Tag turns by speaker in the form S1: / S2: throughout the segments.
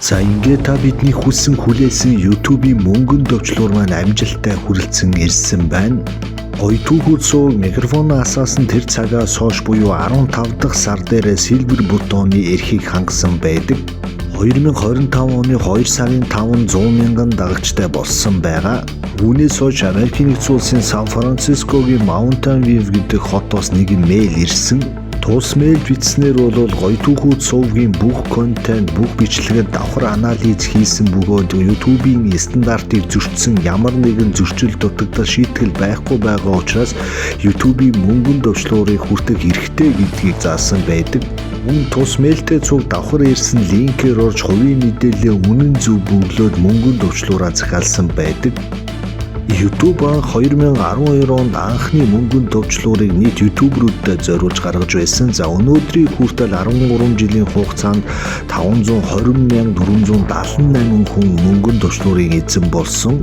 S1: За ингээд та бидний хүссэн хүлээсэн YouTube-ийн мөнгөн төвчлөр маань амжилттай хүрэлцэн ирсэн байна. Гоё түүхүүд сууг микрофон асаасан тэр цагаас хойш буюу 15 дахь сар дээр silver бутооны эрхийг хангасан байдаг. 2025 оны 2 сарын 5-нд 100 мянган дагагчтай болсон байгаа. Үүнээс хойш Америкийн нэгдсэн улсын Сан Францискогийн Mountain View гэдэг хотоос нэг мэйл ирсэн. Тус мэйл бичснээр бол гоё түүхүүд сувгийн бүх контент, бүх бичлэгэд давхар анализ хийсэн бөгөөд YouTube-ийн стандартыг зөрчсөн ямар нэгэн зөрчил дутагдал шийтгэл байхгүй байгаа учраас YouTube-ийн мөнгөн төвчлөрийг хүртэх эрхтэй гэдгийг заасан байдаг. Тус мэйлтэй цуг давхар ирсэн линкээр орж хувийн мэдээлэл үнэн зөв бөглөөд мөнгөн төвчлөрөө захиалсан байдаг. YouTube 2012 онд анхны мөнгөн төвчлөрийг нийт ютуберүүдэд зориулж гаргаж байсан. За өнөөдрийн хүртэл 13 жилийн хугацаанд 520,478 хүн мөнгөн төвчлөрийг эзэн болсон.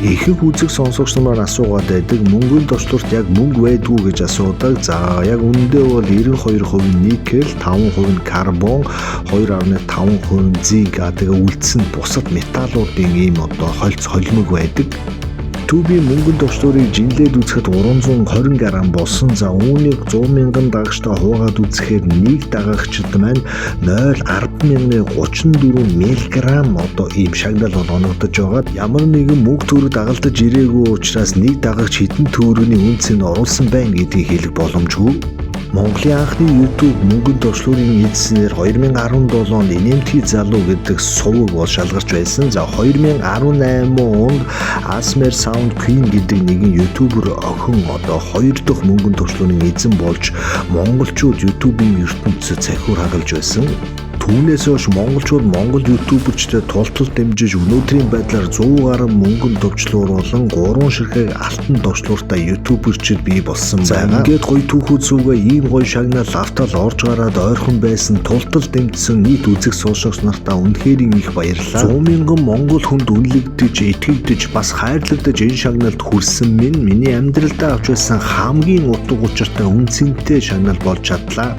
S1: Ихэнх үзэг сонсогч нар асуугаад байдаг мөнгөн төвчлөрт яг мөнгө байдгүй гэж асуудаг. За яг үүндээ бол 92% никель, 5% карбон, 2.5% зинк тэгээ үлдсэн бусад металлуудын ийм холимог байдаг. YouTube-ийн мөнгөн төвчлөрийг жинлээд үзэхэд 320 грамм болсон. За үүнийг 100 мянган дагагчтай хуугаад үзэхээр нэг дагагчд маань 0.1034 мг ийм шагнал оногдож байгаа. Ямар нэгэн мөнгө төгрөг дагалдаж ирээгүй учраас нэг дагагч хэдэн төгрөгийн үнцийг оруулсан байна гэдгийг хэлэх боломжгүй. Монголын анхны YouTube мөнгөн төвчлөрийн эзэснээр 2017 онд Нэмтгий залуу гэдэг сувг бол шалгарч байсан. За 2018 онд Asmer Sound Queen гэдэг нэгэн YouTuber охин хоёр дахь мөнгөн төвчлөрийн эзэн болж монголчууд YouTube-ийн ертөнцөд цахиур хагалж байсан. Түүнээс хойш монголчууд монгол ютуберчдэд тултал дэмжиж өнөөдрийн байдлаар 100 гаруй мөнгөн төвчлөр болон 3 ширхэг алтан төвчлөртэй ютуберчд бий болсон байна. Ингээд гоё түүхүүд сүүгээ ийм гоё шагнал автал орж гараад ойрхон байсан тултал дэмжсэн нийт үзэг сонсогч нартаа үнэхээр их баярлалаа. 100 мянган монгол хүнд үнэлэгдэж, итгэгдэж, бас хайрлагдаж энэ шагналд хүрсэн миний амьдралдаа авч байсан хамгийн утга учиртай үнцэнтэй шагнал болж чадлаа.